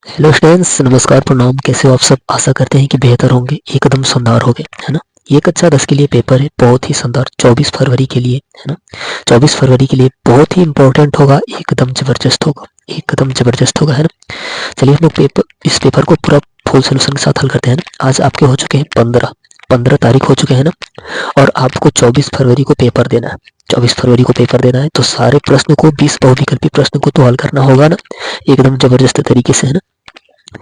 Hello students, नमस्कार, प्रणाम। कैसे हो आप सब? आशा करते हैं कि बेहतर होंगे, एकदम शानदार होंगे, है ना। ये कक्षा 10 के लिए पेपर है, बहुत ही शानदार, 24 फरवरी के लिए, है ना। 24 फरवरी के लिए बहुत ही इंपॉर्टेंट होगा, एकदम जबरदस्त होगा, एकदम जबरदस्त होगा, है ना। चलिए हम लोग इस पेपर को पूरा फुल सोल्यूशन के साथ हल करते हैं ना। आज आपके हो चुके हैं 15 तारीख हो चुके हैं ना। और आपको 24 फरवरी को पेपर देना है। 24 फरवरी को पेपर देना है, तो सारे प्रश्न को, 20 बहुविकल्पी प्रश्न को तो हल करना होगा ना, एकदम जबरदस्त तरीके से, है ना।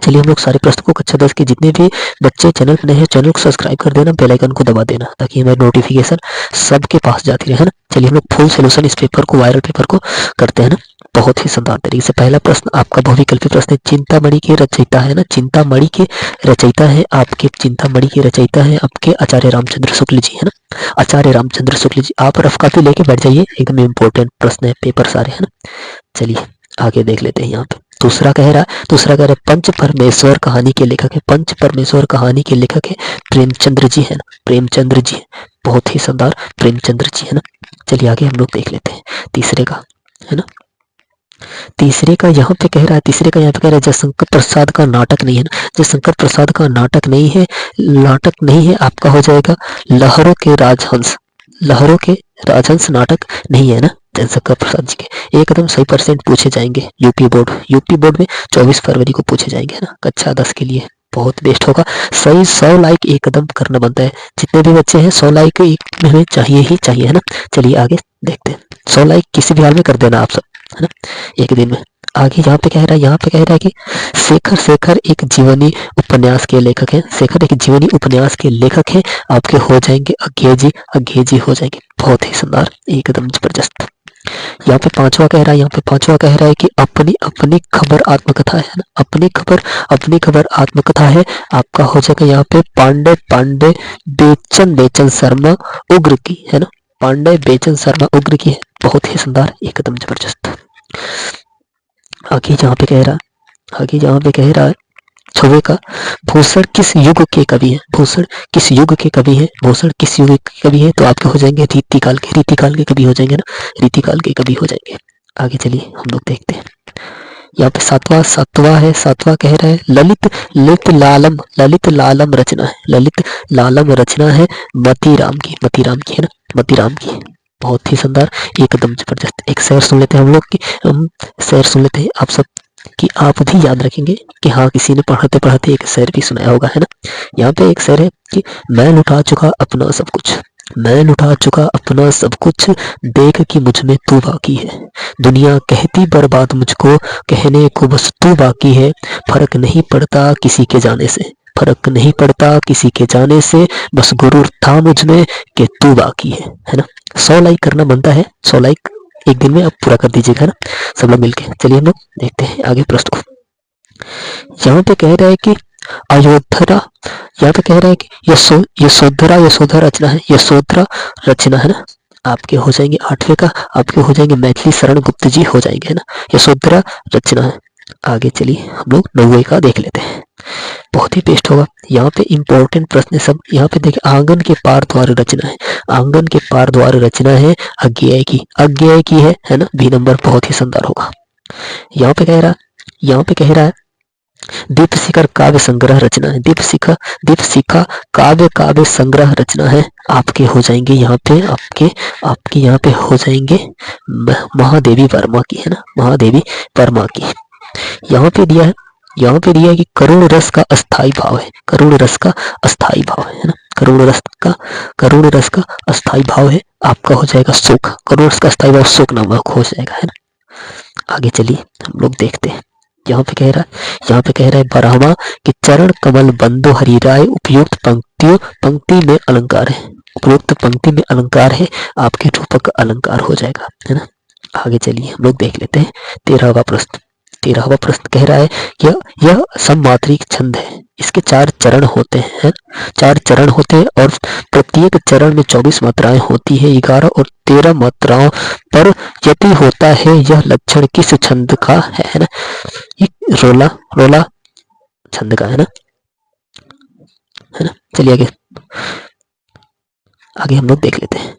चलिए हम लोग सारे प्रश्न को, कक्षा 10 के जितने भी बच्चे चैनल पर नए हैं, चैनल को सब्सक्राइब कर देना, बेल आइकन को दबा देना, ताकि हमारी नोटिफिकेशन सबके पास जाती रहे, है ना। चलिए हम लोग फुल सोल्यूशन इस पेपर को, वायरल पेपर को करते हैं ना, बहुत ही शानदार तरीके से। पहला प्रश्न आपका बहुविकल्पी प्रश्न है, चिंतामणि के रचयिता, है ना, चिंतामणि के रचयिता है आपके, चिंतामणि के रचयिता है आपके आचार्य रामचंद्र शुक्ल जी, है ना। आचार्य रामचंद्र शुक्ल जी। आप रफ कॉपी लेके बैठ जाइए, एकदम इम्पोर्टेंट प्रश्न है, पेपर सारे, है ना। चलिए आगे देख लेते हैं। यहाँ पे दूसरा कह रहा है पंच परमेश्वर कहानी के लेखक है, पंच परमेश्वर कहानी के लेखक है प्रेमचंद्र जी, है ना, प्रेमचंद्र जी। बहुत ही शानदार, प्रेमचंद्र जी, है ना। चलिए आगे हम लोग देख लेते हैं तीसरे का, है ना। तीसरे का यहाँ पे कह रहा है जयशंकर प्रसाद का नाटक नहीं है ना, जयशंकर प्रसाद का नाटक नहीं है, नाटक नहीं है, आपका हो जाएगा लहरों के राजहंस, लहरों के राजहंस नाटक नहीं है ना, जयशंकर प्रसाद जी के। एकदम सही परसेंट पूछे जाएंगे, यूपी बोर्ड में 24 फरवरी को पूछे जाएंगे, है ना, कक्षा 10 के लिए बहुत बेस्ट होगा। सही 100 लाइक एकदम करना बनता है, जितने भी बच्चे हैं 100 लाइक एक में चाहिए ही चाहिए, है ना। चलिए आगे देखते हैं। 100 लाइक किसी भी हाल में कर देना आप सब, है ना, एक दिन में। आगे यहाँ पे कह रहा है कि शेखर शेखर एक जीवनी उपन्यास के लेखक हैं, शेखर एक जीवनी उपन्यास के लेखक हैं, आपके हो जाएंगे अज्ञे जी हो जाएंगे। बहुत ही शानदार, एकदम जबरदस्त। यहाँ पे पांचवा कह रहा है कि अपनी अपनी खबर आत्मकथा है ना, अपनी खबर आत्मकथा है, आपका हो जाएगा यहाँ पे पांडे पांडे बेचन बेचन शर्मा उग्र की, है ना, पांडे बेचन शर्मा उग्र की है। बहुत ही शानदार, एकदम जबरदस्त। आगे जहाँ पे कह रहा है छुवे का भूषण किस युग के कवि है, भूषण किस युग के कवि है, भूषण किस युग के कवि है, तो आपके हो जाएंगे रीतिकाल के कवि हो जाएंगे ना, रीतिकाल के कवि हो जाएंगे। आगे चलिए हम लोग देखते हैं। यहाँ पे सातवां कह रहा है ललित लालम रचना है, ललित लालम रचना है मतीराम की, है ना, मतीराम की। बहुत ही शानदार, एकदम जबरदस्त। एक शेर सुन लेते हैं हम लोग की, हम शेर सुन लेते हैं आप सब, कि आप भी याद रखेंगे कि हाँ, किसी ने पढ़ाते पढ़ाते एक शेर भी सुनाया होगा, है ना। यहाँ पे एक शेर है कि मैं लुटा चुका अपना सब कुछ, मैं लुटा चुका अपना सब कुछ, देख कि मुझ में तू बाकी है, दुनिया कहती बर्बाद मुझको, कहने को बस तू बाकी है, फर्क नहीं पड़ता किसी के जाने से, फर्क नहीं पड़ता किसी के जाने से, बस गुरूर था मुझ में कि तू बाकी है ना। 100 लाइक करना बनता है, 100 लाइक एक दिन में आप पूरा कर दीजिएगा, है ना, सब लोग मिलके। चलिए हम लोग देखते हैं आगे प्रश्न को। यहाँ पे कह रहा है कि अयोध्या, यहाँ पे कह रहा है कि यशोधरा रचना है, यशोधरा रचना, है ना, आपके हो जाएंगे 8वें का, आपके हो जाएंगे मैथिली शरण गुप्त जी हो जाएंगे, है ना, यशोधरा रचना है। आगे चलिए हम लोग 9वें का देख लेते हैं, बहुत ही बेस्ट होगा। यहाँ पे इंपॉर्टेंट प्रश्न सब, यहाँ पे देखिए आंगन के पार द्वार रचना है, आंगन के पार द्वार रचना है अज्ञेय की है ना, बी नंबर बहुत ही शानदार होगा। यहाँ पे कह रहा है दीप शिखर काव्य संग्रह रचना है, दीप शिखा काव्य संग्रह रचना है, आपके हो जाएंगे यहाँ पे, आपके यहाँ पे हो जाएंगे महादेवी वर्मा की, है ना, महादेवी वर्मा की। यहाँ पे दिया है कि करुण रस का अस्थाई भाव है, करुण रस का अस्थाई भाव है ना, करुण रस का अस्थाई भाव है, आपका हो जाएगा शोक, करुण रस का अस्थाई भाव शोक नामक हो जाएगा, है ना। आगे चलिए हम लोग देखते हैं। यहाँ पे कह रहा है ब्रह्मा कि चरण कमल बंधु हरिराय उपयुक्त पंक्ति में अलंकार है, उपयुक्त पंक्ति में अलंकार है, आपके रूपक अलंकार हो जाएगा, है ना। आगे चलिए हम लोग देख लेते हैं 13वां प्रश्न कह रहा है कि यह सममात्रिक छंद है, इसके 4 चरण होते हैं, 4 चरण होते हैं, और प्रत्येक चरण में 24 मात्राएं होती है, 11 और 13 मात्राओं पर यदि होता है, यह लक्षण किस छंद का है ना, ये रोला छंद का, है ना। चलिए आगे हम लोग देख लेते हैं।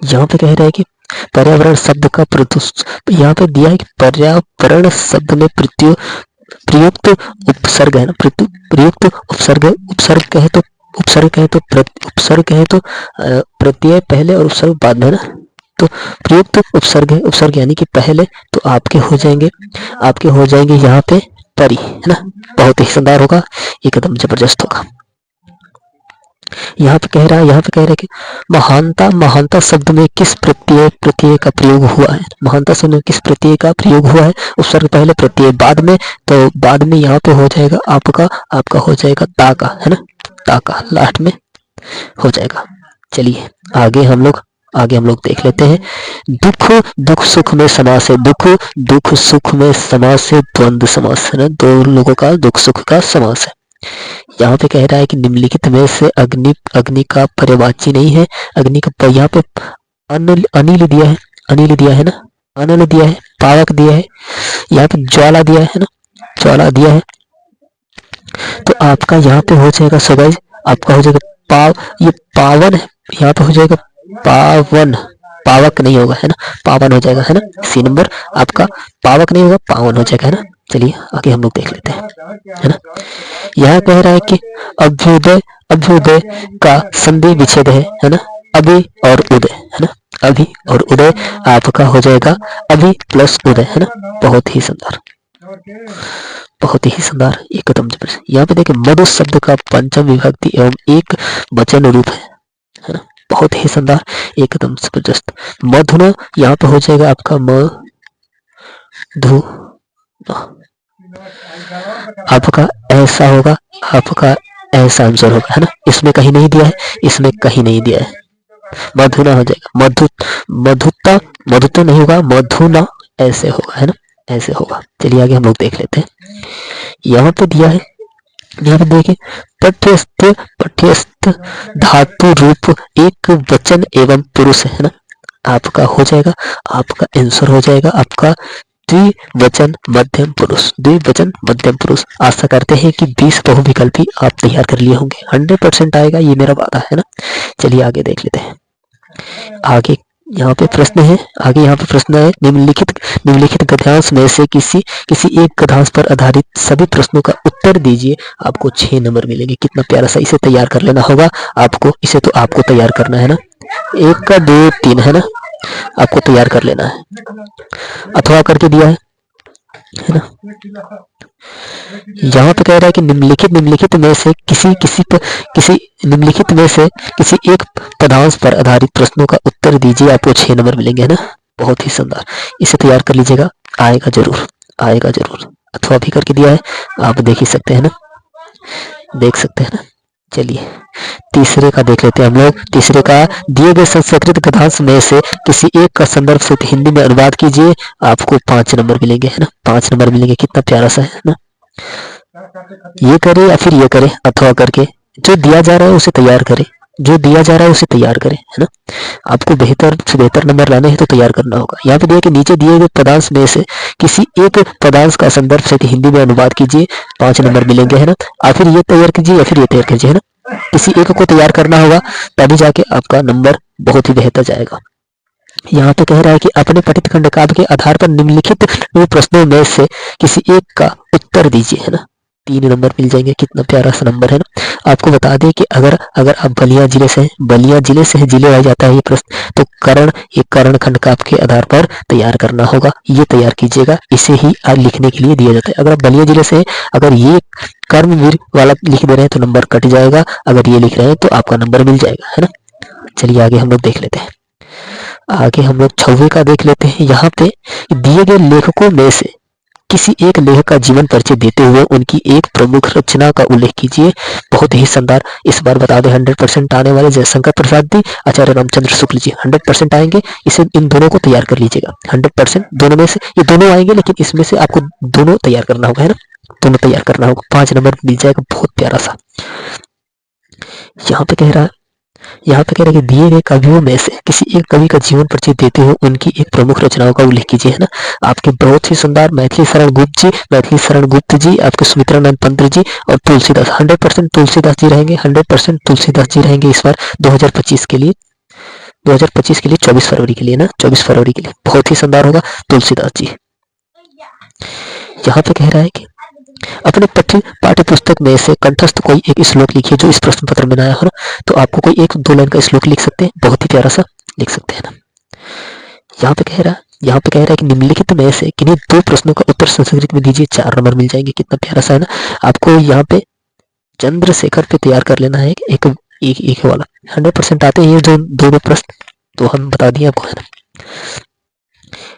यहाँ पे कह रहा है कि पर्यावरण शब्द का यहाँ पे दिया है कि पर्यावरण शब्द में प्रयुक्त उपसर्ग है ना, प्रयुक्त उपसर्ग है तो प्रत्यय पहले और उपसर्ग बाद में है ना। तो प्रयुक्त उपसर्ग यानी कि पहले तो आपके हो जाएंगे यहाँ पे परी है ना। बहुत ही शानदार होगा, एकदम जबरदस्त होगा। यहाँ पे कह रहा है कि महानता शब्द में किस प्रत्यय का प्रयोग हुआ है। महानता शब्द में किस प्रत्यय का प्रयोग हुआ है। उपसर्ग पहले प्रत्यय बाद में, तो बाद में यहाँ पे हो जाएगा आपका हो जाएगा ताका है ना, ताका लास्ट में हो जाएगा। चलिए आगे हम लोग देख लेते हैं। दुख सुख में समास है, दुख सुख में समास है, द्वंद्व समास है ना, दो लोगों का दुख सुख का समास है। यहाँ पे कह रहा है कि निम्नलिखित में से अग्नि का पर्यायवाची नहीं है। अग्नि का यहाँ पे अनिल दिया है ना, अनल दिया है, पावक दिया है, यहाँ पे ज्वाला दिया है ना, ज्वाला दिया है। तो आपका यहाँ पे हो जाएगा सगाई, आपका हो जाएगा ये पावन है, यहाँ पे हो जाएगा पावन, पावक नहीं होगा है ना, पावन हो जाएगा है ना। सी नंबर आपका पावक नहीं होगा, पावन हो जाएगा है ना। चलिए आगे हम लोग देख लेते हैं है ना। यह कह रहा है कि अभ्युदय का संधि विच्छेद है ना, अभि और उदय है ना, अभि और उदय आपका हो जाएगा अभि प्लस उदय है ना। बहुत ही शानदार, एकदम जबरदस्त। यहाँ पे देखिए मधु शब्द का पंचम विभक्ति एवं एक वचन रूप है ना, बहुत ही शानदार, एकदम जबरदस्त। मधुना यहाँ पे हो जाएगा आपका मधु, आपका ऐसा होगा, आपका ऐसा आंसर होगा है ना। इसमें कहीं नहीं दिया है, मधुना हो जाएगा, मधुता नहीं होगा, मधुना ऐसे होगा है ना, ऐसे होगा। चलिए आगे हम लोग देख लेते हैं। यहाँ पे दिया है, यहाँ पे देखिए पठ्यस्थ धातु रूप एक वचन एवं पुरुष है ना। आपका हो जाएगा, आपका आंसर हो जाएगा आपका द्विवचन मध्यम पुरुष। आशा करते हैं कि 20 बहुविकल्पी आप तैयार कर लिए होंगे, 100% आएगा, ये मेरा वादा है ना। चलिए आगे देख लेते हैं। आगे यहाँ पे प्रश्न है, निम्नलिखित गद्यांश में से किसी एक गद्यांश पर आधारित सभी प्रश्नों का उत्तर दीजिए। आपको 6 नंबर मिलेंगे। कितना प्यारा सा, इसे तैयार कर लेना होगा आपको, इसे तो आपको तैयार करना है ना। 1 का 2 3 है ना, आपको तैयार कर लेना है, अथवा करके दिया है ना। यहाँ पे कह रहा है कि निम्नलिखित में से किसी एक पदांश पर आधारित प्रश्नों का उत्तर दीजिए। आपको 6 नंबर मिलेंगे है ना। बहुत ही शानदार, इसे तैयार कर लीजिएगा, आएगा जरूर। अथवा भी करके दिया है, आप देख ही सकते हैं ना, देख सकते हैं ना। चलिए तीसरे का देख लेते हैं हम लोग। तीसरे का, दिए गए संस्कृत गद्यांश में से किसी एक का संदर्भ से हिंदी में अनुवाद कीजिए। आपको 5 नंबर मिलेंगे है ना, 5 नंबर मिलेंगे। कितना प्यारा सा है ना। ये करे या फिर ये करे, अथवा करके जो दिया जा रहा है उसे तैयार करें है ना। आपको बेहतर से बेहतर नंबर लाने हैं तो तैयार करना होगा। यहाँ पे देखिए कि नीचे दिए गए पदांश में से किसी एक पदांश का संदर्भ से हिंदी में अनुवाद कीजिए, 5 नंबर मिलेंगे है ना। या फिर ये तैयार कीजिए या फिर ये तैयार कीजिए है ना। किसी एक को तैयार करना होगा, तभी जाके आपका नंबर बहुत ही बेहतर जाएगा। यहाँ पे कह रहा है कि अपने पठित खंड काव्य के आधार पर निम्नलिखित प्रश्नों में से किसी एक का उत्तर दीजिए है ना। 3 नंबर मिल जाएंगे। कितना प्यारा सा नंबर है ना। आपको बता दें कि अगर आप बलिया जिले से जिले आ जाता है ये प्रश्न, तो कर्ण खंड काव्य के आधार पर तैयार करना होगा। ये तैयार कीजिएगा, इसे ही लिखने के लिए दिया जाता है। अगर आप बलिया जिले से अगर ये कर्मवीर वाला लिख दे रहे हैं तो नंबर कट जाएगा, अगर ये लिख रहे हैं तो आपका नंबर मिल जाएगा है ना। चलिए आगे हम लोग देख लेते हैं। आगे हम लोग 6वें का देख लेते हैं। यहाँ पे दिए गए लेखकों में से किसी एक लेखक का जीवन परिचय देते हुए उनकी एक प्रमुख रचना का उल्लेख कीजिए। बहुत ही शानदार, इस बार बता दें 100% आने वाले जयशंकर प्रसाद जी, आचार्य रामचंद्र शुक्ल जी 100% आएंगे। इसे इन दोनों को तैयार कर लीजिएगा 100%। दोनों में से ये दोनों आएंगे, लेकिन इसमें से आपको दोनों तैयार करना होगा है ना, दोनों तैयार करना होगा। 5 नंबर मिल जाएगा, बहुत प्यारा सा। यहाँ पे कह रहा है कि दिए गए कवियों में से किसी एक कवि का जीवन परिचय देते हुए उनकी एक प्रमुख रचनाओं का उल्लेख कीजिए है ना। आपके बहुत ही सुंदर मैथिली शरण गुप्त जी, आपके सुमित्रानंद पंत जी और तुलसीदास 100% तुलसीदास जी रहेंगे, 100% तुलसीदास जी रहेंगे इस बार 2025 के लिए। 2025 के लिए 24 फरवरी के लिए ना, 24 फरवरी के लिए बहुत ही शानदार होगा। तुलसीदास जी यहाँ पे कह रहा है कि अपने पाठ्य पुस्तक में से कंठस्थ कोई एक श्लोक लिखिए जो इस प्रश्न पत्र में आया हो ना। तो आपको कोई एक दो लाइन का श्लोक लिख सकते हैं, बहुत ही प्यारा सा लिख सकते हैं ना। यहाँ पे कह रहा है कि निम्नलिखित में से किन्हीं दो प्रश्नों का उत्तर संस्कृत में दीजिए, 4 नंबर मिल जाएंगे। कितना प्यारा सा है ना। आपको यहाँ पे चंद्रशेखर पे तैयार कर लेना है एक वाला 100% आते हैं ये जो दो प्रश्न, तो हम बता दिए आपको है ना।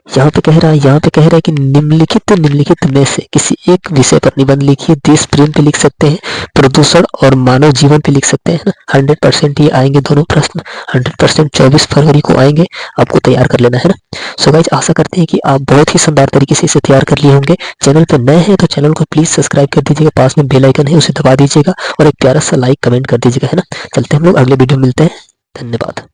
यहाँ पे कह रहा है कि निम्नलिखित में से किसी एक विषय पर निबंध लिखिए। देश प्रेम पे लिख सकते हैं, प्रदूषण और मानव जीवन पे लिख सकते हैं ना। 100% ये आएंगे दोनों प्रश्न, 100% 24 फरवरी को आएंगे। आपको तैयार कर लेना है ना। सो गाइज आशा करते हैं कि आप बहुत ही शानदार तरीके से इसे तैयार कर लिए होंगे। चैनल पर नए हैं तो चैनल को प्लीज सब्सक्राइब कर दीजिएगा, पास में बेल आइकन है उसे दबा दीजिएगा और एक प्यारा सा लाइक कमेंट कर दीजिएगा है ना। चलते हैं हम लोग अगले वीडियो में मिलते हैं। धन्यवाद।